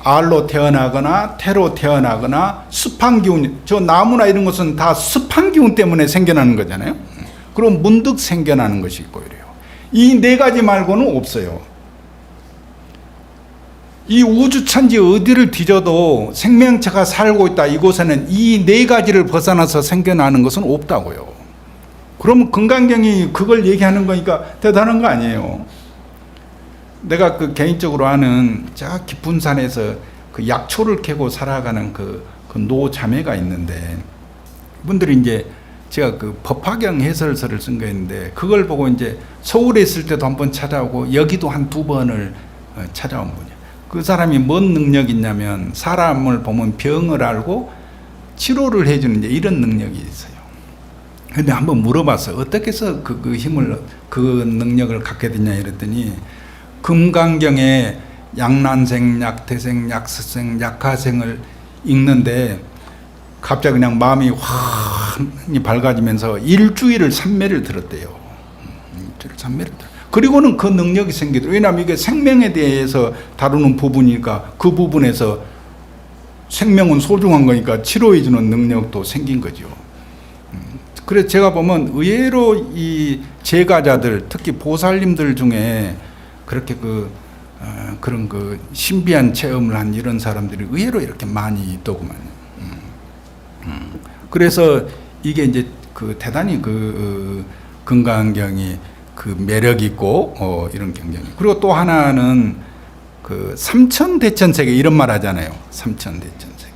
알로 태어나거나 태로 태어나거나 습한 기운, 저 나무나 이런 것은 다 습한 기운 때문에 생겨나는 거잖아요. 그럼 문득 생겨나는 것이 있고 이래요. 이 네 가지 말고는 없어요. 이 우주천지 어디를 뒤져도 생명체가 살고 있다. 이곳에는 이 네 가지를 벗어나서 생겨나는 것은 없다고요. 그럼 금강경이 그걸 얘기하는 거니까 대단한 거 아니에요. 내가 그 개인적으로 아는 저 깊은 산에서 그 약초를 캐고 살아가는 그 노자매가 있는데, 분들이 이제 제가 그 법화경 해설서를 쓴 거 있는데 그걸 보고 이제 서울에 있을 때도 한번 찾아오고 여기도 한 두 번을 찾아온 분이에요. 그 사람이 뭔 능력이 있냐면 사람을 보면 병을 알고 치료를 해주는 이제 이런 능력이 있어요. 근데 한번 물어봤어요. 어떻게 해서 그 힘을, 그 능력을 갖게 됐냐 이랬더니 금강경에 약난생, 약태생, 약습생, 약화생을 읽는데 갑자기 그냥 마음이 환히 밝아지면서 일주일을 삼매를 들었대요. 일주일 삼매를 들었대요. 그리고는 그 능력이 생기더라고요. 왜냐하면 이게 생명에 대해서 다루는 부분이니까 그 부분에서 생명은 소중한 거니까 치료해주는 능력도 생긴 거죠. 그래서 제가 보면 의외로 이 제가자들, 특히 보살님들 중에 그렇게 그런 신비한 체험을 한 이런 사람들이 의외로 이렇게 많이 있더구만요. 그래서 이게 이제 대단히 금강경이 매력 있고 이런 경전이. 그리고 또 하나는 삼천대천세계 이런 말 하잖아요. 삼천대천세계.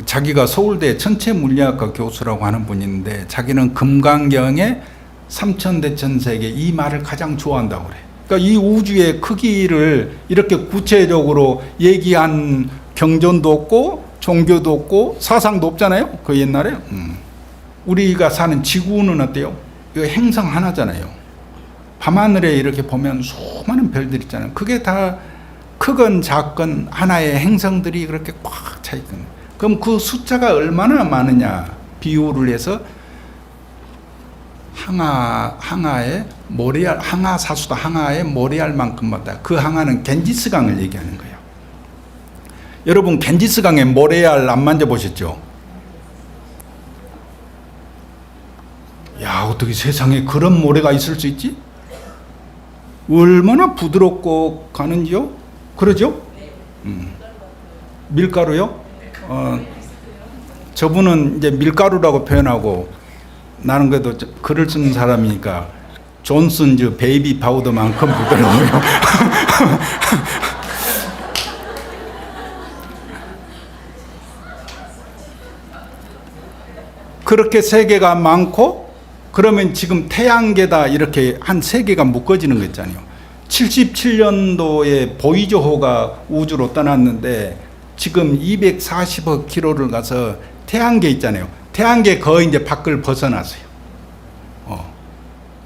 자기가 서울대 천체물리학과 교수라고 하는 분이 있는데 자기는 금강경의 삼천대천세계 이 말을 가장 좋아한다고 그래. 그러니까 이 우주의 크기를 이렇게 구체적으로 얘기한 경전도 없고 종교도 없고 사상도 없잖아요. 그 옛날에. 우리가 사는 지구는 어때요? 이거 행성 하나잖아요. 밤하늘에 이렇게 보면 수많은 별들 있잖아요. 그게 다 크건 작건 하나의 행성들이 그렇게 꽉 차 있거든요. 그럼 그 숫자가 얼마나 많으냐 비유를 해서 항아의 모래알, 항아사수다. 항아의 모래알만큼 많다. 그 항아는 겐지스강을 얘기하는 거예요. 여러분 겐지스강에 모래알 안 만져보셨죠? 야, 어떻게 세상에 그런 모래가 있을 수 있지? 얼마나 부드럽고 가는지요? 그러죠? 밀가루요? 저분은 이제 밀가루라고 표현하고 나는 그래도 글을 쓰는 사람이니까 존슨즈 베이비 파우더만큼 부드러워요. 그렇게 세계가 많고 그러면 지금 태양계다 이렇게 한 세 개가 묶어지는 거 있잖아요. 77년도에 보이저호가 우주로 떠났는데 지금 240억 킬로를 가서 태양계 있잖아요. 태양계 거의 이제 밖을 벗어났어요.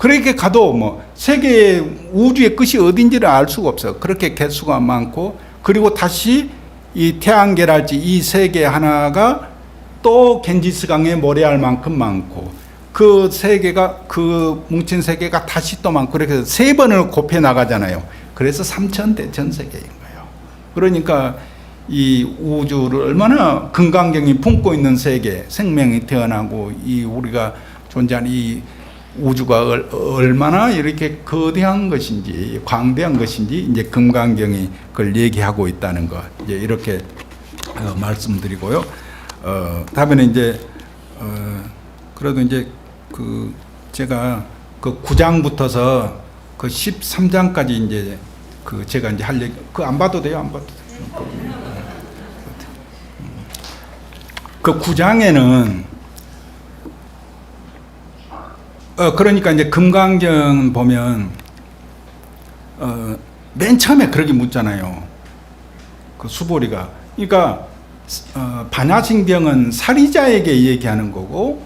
그렇게 가도 뭐 세계 우주의 끝이 어딘지를 알 수가 없어요. 그렇게 개수가 많고, 그리고 다시 이 태양계랄지 이 세계 하나가 또 겐지스강에 모래알 만큼 많고, 그 세계가, 그 뭉친 세계가 다시 또 많고, 그렇게 해서 세 번을 곱해 나가잖아요. 그래서 3,000대 전 세계인 거예요. 그러니까 이 우주를 얼마나 금강경이 품고 있는 세계, 생명이 태어나고 이 우리가 존재하는 이 우주가 얼마나 이렇게 거대한 것인지, 광대한 것인지 이제 금강경이 그걸 얘기하고 있다는 거, 이제 이렇게 말씀드리고요. 다음에는 이제 그래도 이제 그 제가 그 9장부터서 그 13장까지 이제 그 제가 이제 할 얘기, 그 안 봐도 돼요, 안 봐도 돼요. 그 9장에는 그러니까 이제 금강경 보면 맨 처음에 그렇게 묻잖아요. 그 수보리가. 그러니까 반야신경은 사리자에게 얘기하는 거고,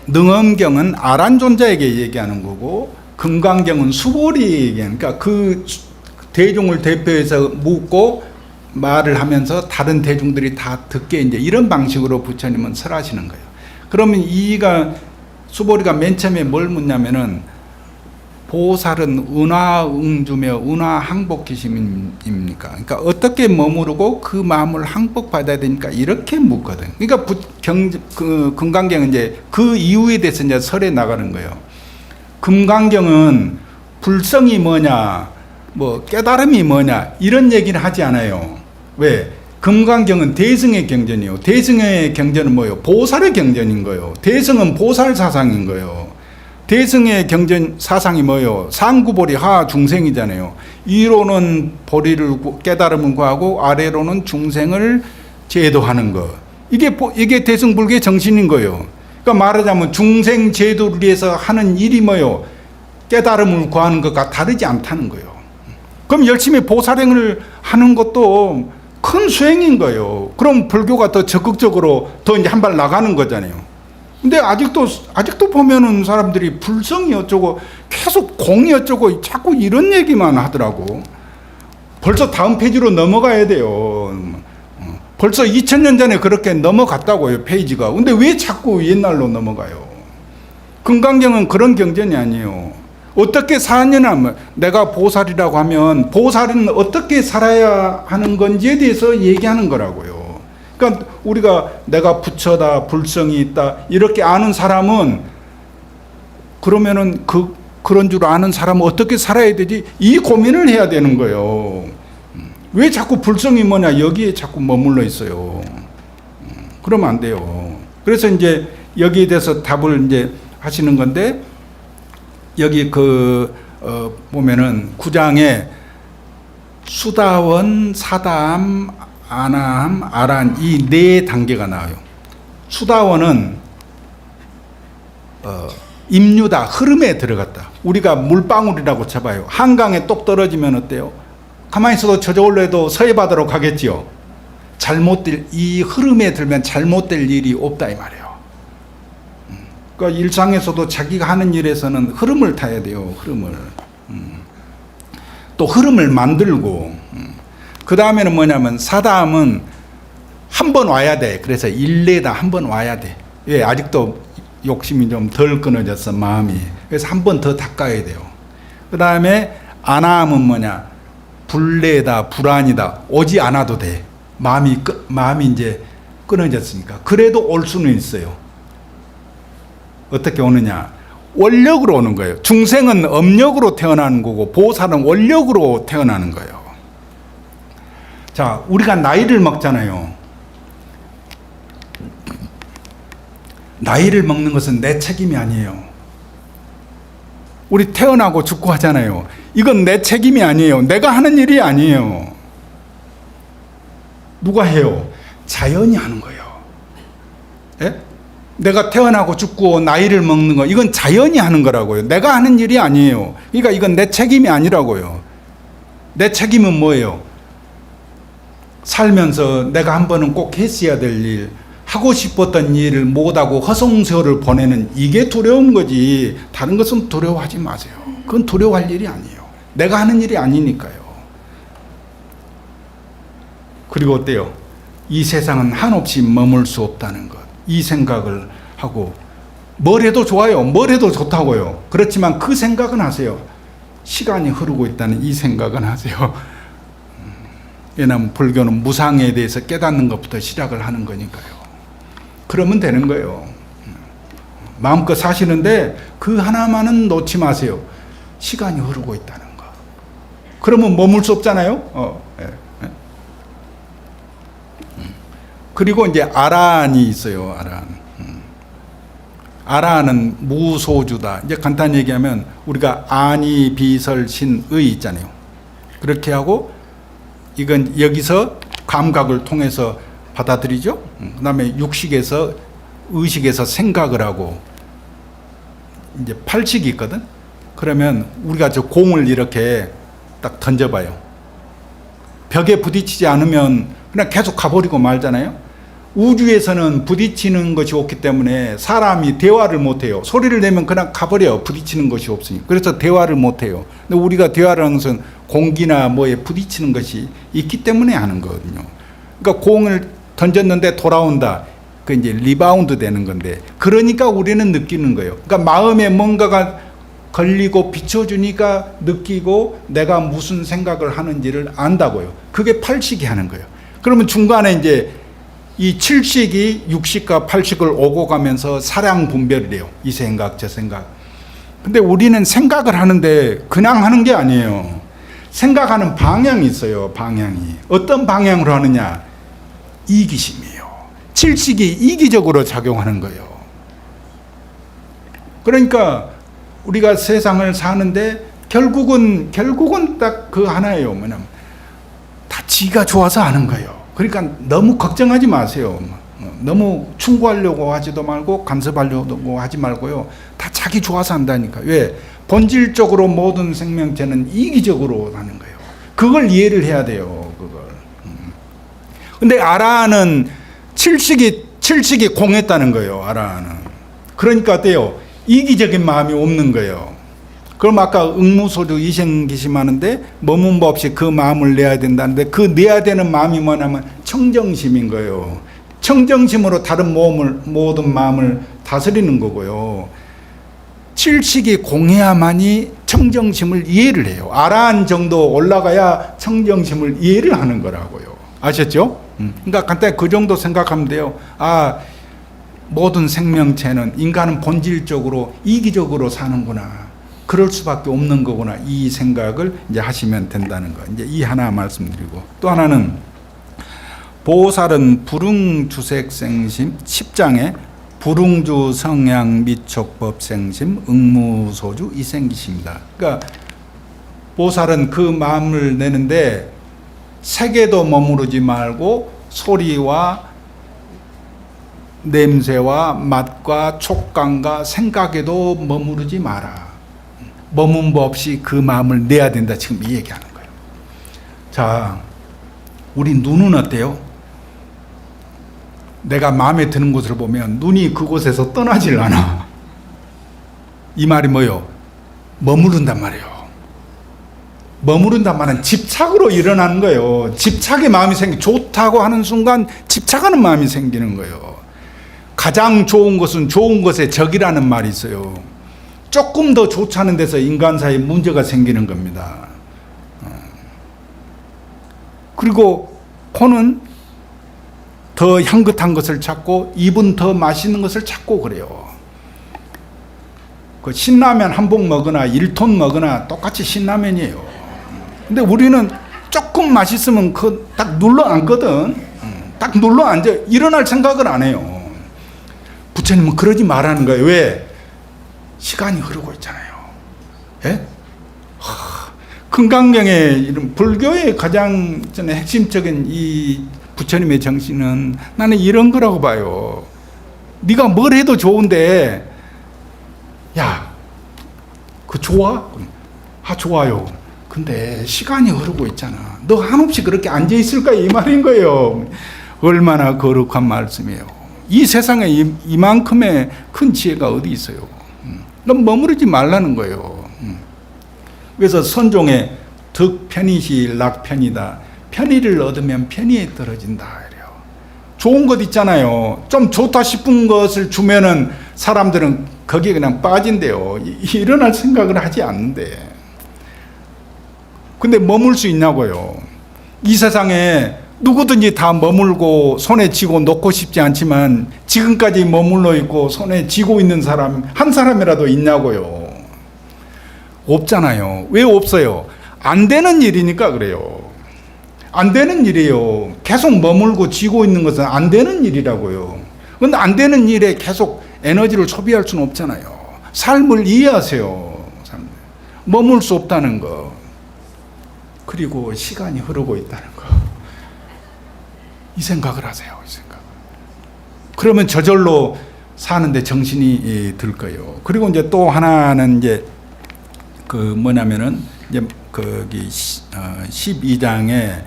능엄경은 아란존자에게 얘기하는 거고, 금강경은 수보리에게, 그러니까 그 대중을 대표해서 묻고 말을 하면서 다른 대중들이 다 듣게 이제 이런 방식으로 부처님은 설하시는 거예요. 그러면 수보리가 맨 처음에 뭘 묻냐면은, 보살은 은화응주며 은화항복기심입니까? 그러니까 어떻게 머무르고 그 마음을 항복받아야 되니까 이렇게 묻거든. 그러니까 금강경은 이제 그 이유에 대해서 이제 설에 나가는 거예요. 금강경은 불성이 뭐냐, 뭐 깨달음이 뭐냐 이런 얘기를 하지 않아요. 왜? 금강경은 대승의 경전이요. 대승의 경전은 뭐예요? 보살의 경전인 거예요. 대승은 보살 사상인 거예요. 대승의 경전 사상이 뭐예요? 상구보리 하 중생이잖아요. 위로는 보리를 깨달음을 구하고 아래로는 중생을 제도하는 거. 이게 대승불교의 정신인 거예요. 그러니까 말하자면 중생 제도를 위해서 하는 일이 뭐예요? 깨달음을 구하는 것과 다르지 않다는 거예요. 그럼 열심히 보살행을 하는 것도 큰 수행인 거예요. 그럼 불교가 더 적극적으로 더 이제 한 발 나가는 거잖아요. 근데 아직도 보면은 사람들이 불성이 어쩌고 계속 공이 어쩌고 자꾸 이런 얘기만 하더라고. 벌써 다음 페이지로 넘어가야 돼요. 벌써 2000년 전에 그렇게 넘어갔다고요, 페이지가. 근데 왜 자꾸 옛날로 넘어가요? 금강경은 그런 경전이 아니에요. 어떻게 사느냐, 내가 보살이라고 하면 보살은 어떻게 살아야 하는 건지에 대해서 얘기하는 거라고요. 그러니까 우리가 내가 부처다, 불성이 있다 이렇게 아는 사람은, 그러면은 그런 줄 아는 사람은 어떻게 살아야 되지? 이 고민을 해야 되는 거예요. 왜 자꾸 불성이 뭐냐 여기에 자꾸 머물러 있어요. 그러면 안 돼요. 그래서 이제 여기에 대해서 답을 이제 하시는 건데, 여기 보면은 9장에 수다원, 사다함, 아나함, 아란 이 네 단계가 나와요. 수다원은 임유다, 흐름에 들어갔다. 우리가 물방울이라고 쳐봐요. 한강에 똑 떨어지면 어때요? 가만히 있어도 저절로 해도 서해바다로 가겠지요. 이 흐름에 들면 잘못될 일이 없다 이 말이에요. 그러니까 일상에서도 자기가 하는 일에서는 흐름을 타야 돼요. 흐름을. 또 흐름을 만들고. 그 다음에는 뭐냐면 사다함은 한 번 와야 돼. 그래서 일례다, 한 번 와야 돼. 왜? 아직도 욕심이 좀 덜 끊어졌어, 마음이. 그래서 한 번 더 닦아야 돼요. 그 다음에 아나함은 뭐냐? 불례다, 불안이다. 오지 않아도 돼. 마음이 이제 끊어졌으니까. 그래도 올 수는 있어요. 어떻게 오느냐? 원력으로 오는 거예요. 중생은 업력으로 태어나는 거고 보살은 원력으로 태어나는 거예요. 자, 우리가 나이를 먹잖아요. 나이를 먹는 것은 내 책임이 아니에요. 우리 태어나고 죽고 하잖아요. 이건 내 책임이 아니에요. 내가 하는 일이 아니에요. 누가 해요? 자연이 하는 거예요. 예? 내가 태어나고 죽고 나이를 먹는 거, 이건 자연이 하는 거라고요. 내가 하는 일이 아니에요. 그러니까 이건 내 책임이 아니라고요. 내 책임은 뭐예요? 살면서 내가 한 번은 꼭 했어야 될 일, 하고 싶었던 일을 못하고 허송세월을 보내는 이게 두려운 거지, 다른 것은 두려워하지 마세요. 그건 두려워할 일이 아니에요. 내가 하는 일이 아니니까요. 그리고 어때요? 이 세상은 한없이 머물 수 없다는 것, 이 생각을 하고, 뭘 해도 좋아요, 뭘 해도 좋다고요. 그렇지만 그 생각은 하세요. 시간이 흐르고 있다는 이 생각은 하세요. 왜냐하면 불교는 무상에 대해서 깨닫는 것부터 시작을 하는 거니까요. 그러면 되는 거예요. 마음껏 사시는데 그 하나만은 놓지 마세요. 시간이 흐르고 있다는 거. 그러면 머물 수 없잖아요. 예. 그리고 이제 아라한이 있어요. 아라한. 아라한은 무소주다. 이제 간단히 얘기하면 우리가 아니 비설 신의 있잖아요. 그렇게 하고 이건 여기서 감각을 통해서 받아들이죠. 그 다음에 육식에서, 의식에서 생각을 하고, 이제 팔식이 있거든. 그러면 우리가 저 공을 이렇게 딱 던져봐요. 벽에 부딪히지 않으면 그냥 계속 가버리고 말잖아요. 우주에서는 부딪히는 것이 없기 때문에 사람이 대화를 못해요. 소리를 내면 그냥 가버려요. 부딪히는 것이 없으니. 그래서 대화를 못해요. 근데 우리가 대화를 하는 것은 공기나 뭐에 부딪히는 것이 있기 때문에 하는 거거든요. 그러니까 공을 던졌는데 돌아온다. 그 이제 리바운드 되는 건데, 그러니까 우리는 느끼는 거예요. 그러니까 마음에 뭔가가 걸리고 비춰주니까 느끼고 내가 무슨 생각을 하는지를 안다고요. 그게 팔식이 하는 거예요. 그러면 중간에 이제 이 칠식이 육식과 팔식을 오고 가면서 사량 분별을 해요. 이 생각, 저 생각. 근데 우리는 생각을 하는데 그냥 하는 게 아니에요. 생각하는 방향이 있어요. 방향이. 어떤 방향으로 하느냐? 이기심이에요. 칠식이 이기적으로 작용하는 거예요. 그러니까 우리가 세상을 사는데 결국은 딱 그 하나예요. 뭐냐면 다 지가 좋아서 하는 거예요. 그러니까 너무 걱정하지 마세요. 너무 충고하려고 하지도 말고 간섭하려고 하지 말고요. 다 자기 좋아서 한다니까. 왜? 본질적으로 모든 생명체는 이기적으로 하는 거예요. 그걸 이해를 해야 돼요. 그걸. 근데 아라한은 칠식이 공했다는 거예요. 아라한은. 그러니까 어때요? 이기적인 마음이 없는 거예요. 그럼 아까 응무소주 이생기심 하는데 머문 법 없이 그 마음을 내야 된다는데, 그 내야 되는 마음이 뭐냐면 청정심인 거예요. 청정심으로 다른 모든 마음을 다스리는 거고요. 칠식이 공해야만이 청정심을 이해를 해요. 아라한 정도 올라가야 청정심을 이해를 하는 거라고요. 아셨죠? 그러니까 간단히 그 정도 생각하면 돼요. 아, 모든 생명체는, 인간은 본질적으로 이기적으로 사는구나. 그럴 수밖에 없는 거구나. 이 생각을 이제 하시면 된다는 거. 이제 이 하나 말씀드리고, 또 하나는 보살은 불응주색생심 10장에 불응주 성향 미촉법 생심 응무소주 이생기심이다. 그러니까 보살은 그 마음을 내는데 색에도 머무르지 말고 소리와 냄새와 맛과 촉감과 생각에도 머무르지 마라. 머문법 없이 그 마음을 내야 된다. 지금 이 얘기하는 거예요. 자, 우리 눈은 어때요? 내가 마음에 드는 곳을 보면 눈이 그곳에서 떠나질 않아. 이 말이 뭐예요? 머무른단 말이에요. 머무른단 말은 집착으로 일어나는 거예요. 집착의 마음이 좋다고 하는 순간 집착하는 마음이 생기는 거예요. 가장 좋은 것은 좋은 것의 적이라는 말이 있어요. 조금 더 좋지 않은 데서 인간 사이에 문제가 생기는 겁니다. 그리고 코는 더 향긋한 것을 찾고 입은 더 맛있는 것을 찾고 그래요. 그 신라면 한 봉 먹으나 1톤 먹으나 똑같이 신라면이에요. 근데 우리는 조금 맛있으면 그 딱 눌러 앉거든. 딱 눌러 앉아. 일어날 생각을 안 해요. 부처님은 그러지 말라는 거예요. 왜? 시간이 흐르고 있잖아요. 예? 금강경의 이런 불교의 가장 핵심적인 이 부처님의 정신은 나는 이런 거라고 봐요. 네가 뭘 해도 좋은데, 야, 그 좋아? 아, 좋아요. 근데 시간이 흐르고 있잖아. 너 한없이 그렇게 앉아 있을까? 이 말인 거예요. 얼마나 거룩한 말씀이에요. 이 세상에 이만큼의 큰 지혜가 어디 있어요? 너무 머무르지 말라는 거예요. 그래서 선종의 득 편이시 락 편이다. 편의를 얻으면 편의에 떨어진다. 이래요. 좋은 것 있잖아요. 좀 좋다 싶은 것을 주면은 사람들은 거기에 그냥 빠진대요. 일어날 생각을 하지 않는데. 근데 머물 수 있냐고요. 이 세상에 누구든지 다 머물고 손에 쥐고 놓고 싶지 않지만 지금까지 머물러 있고 손에 쥐고 있는 사람 한 사람이라도 있냐고요. 없잖아요. 왜 없어요? 안 되는 일이니까 그래요. 안 되는 일이에요. 계속 머물고 쥐고 있는 것은 안 되는 일이라고요. 그런데 안 되는 일에 계속 에너지를 소비할 수는 없잖아요. 삶을 이해하세요. 머물 수 없다는 거. 그리고 시간이 흐르고 있다는 거. 이 생각을 하세요. 이 생각. 그러면 저절로 사는데 정신이 들 거예요. 그리고 이제 또 하나는 이제 그 뭐냐면은 이제 거기 12장에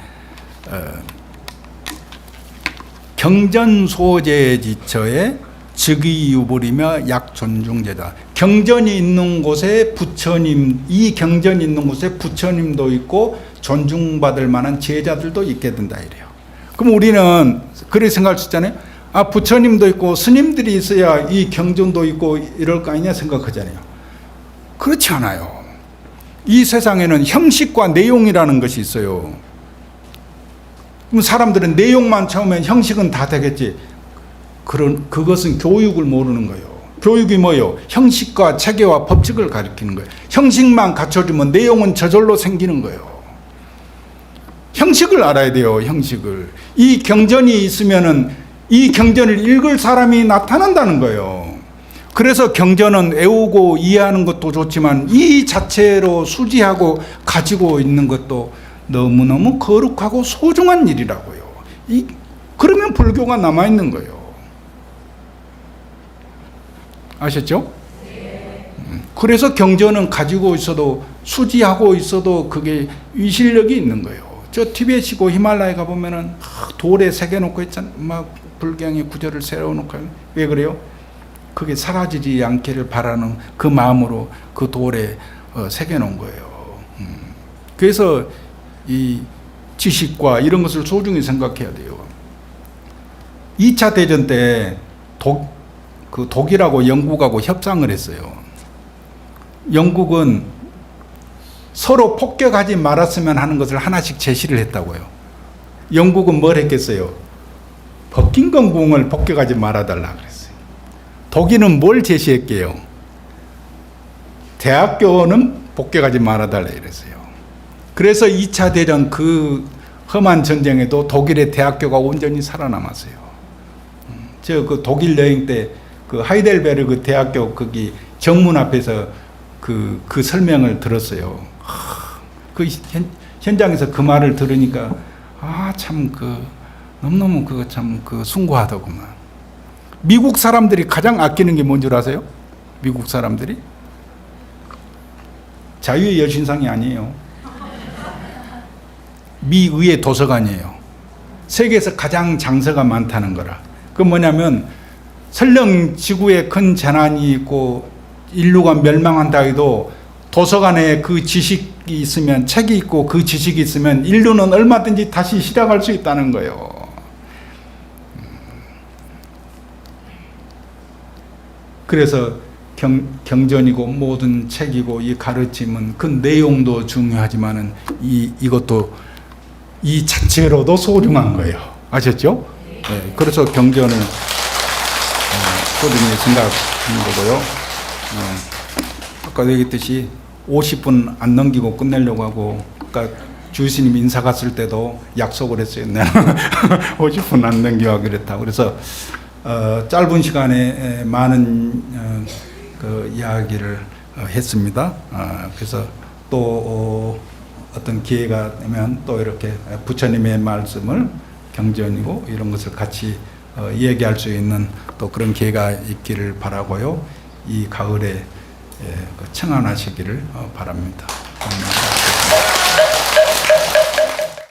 경전소재지처에 즉위유불이며 약존중제다. 경전이 있는 곳에 부처님, 이 경전이 있는 곳에 부처님도 있고 존중받을 만한 제자들도 있게 된다 이래요. 그럼 우리는 그렇게 생각할 수 있잖아요. 아, 부처님도 있고 스님들이 있어야 이 경전도 있고 이럴 거 아니냐 생각하잖아요. 그렇지 않아요. 이 세상에는 형식과 내용이라는 것이 있어요. 그럼 사람들은 내용만 처음엔 형식은 다 되겠지. 그것은 교육을 모르는 거예요. 교육이 뭐예요? 형식과 체계와 법칙을 가리키는 거예요. 형식만 갖춰주면 내용은 저절로 생기는 거예요. 형식을 알아야 돼요. 형식을. 이 경전이 있으면은 이 경전을 읽을 사람이 나타난다는 거예요. 그래서 경전은 외우고 이해하는 것도 좋지만 이 자체로 수지하고 가지고 있는 것도 너무너무 거룩하고 소중한 일이라고요. 그러면 불교가 남아있는 거예요. 아셨죠? 그래서 경전은 가지고 있어도 수지하고 있어도 그게 위실력이 있는 거예요. 저 티베트고 히말라야 가보면은 돌에 새겨놓고 있잖아요. 막 불경의 구절을 세워놓고. 왜 그래요? 그게 사라지지 않기를 바라는 그 마음으로 그 돌에 새겨놓은 거예요. 그래서 이 지식과 이런 것을 소중히 생각해야 돼요. 2차 대전 때 독일하고 영국하고 협상을 했어요. 영국은 서로 폭격하지 말았으면 하는 것을 하나씩 제시를 했다고요. 영국은 뭘 했겠어요? 버킹엄 궁을 폭격하지 말아달라 그랬어요. 독일은 뭘 제시했게요? 대학교는 폭격하지 말아달라 이랬어요. 그래서 2차 대전 그 험한 전쟁에도 독일의 대학교가 온전히 살아남았어요. 저 그 독일 여행 때 그 하이델베르그 대학교 거기 정문 앞에서 그 설명을 들었어요. 그 현장에서 그 말을 들으니까 참 너무너무 참 숭고하더구만. 미국 사람들이 가장 아끼는 게 뭔 줄 아세요? 미국 사람들이 자유의 여신상이 아니에요. 미의의 도서관이에요. 세계에서 가장 장서가 많다는 거라. 그 뭐냐면 설령 지구에 큰 재난이 있고 인류가 멸망한다 해도 도서관에 그 지식이 있으면, 책이 있고 그 지식이 있으면 인류는 얼마든지 다시 시작할 수 있다는 거예요. 그래서 경전이고 모든 책이고 이 가르침은 그 내용도 중요하지만은 이것도 이 자체로도 소중한 거예요. 아셨죠? 네, 그래서 경전을 소중히 생각하는 거고요. 아까 얘기했듯이 50분 안 넘기고 끝내려고 하고, 그러니까 주스님 인사 갔을 때도 약속을 했어요. 50분 안 넘기고 그랬다고. 그래서 짧은 시간에 많은 그 이야기를 했습니다. 그래서 또 어떤 기회가 되면 또 이렇게 부처님의 말씀을 경전이고 이런 것을 같이 얘기할 수 있는 또 그런 기회가 있기를 바라고요. 이 가을에 청안하시기를 바랍니다. 감사합니다.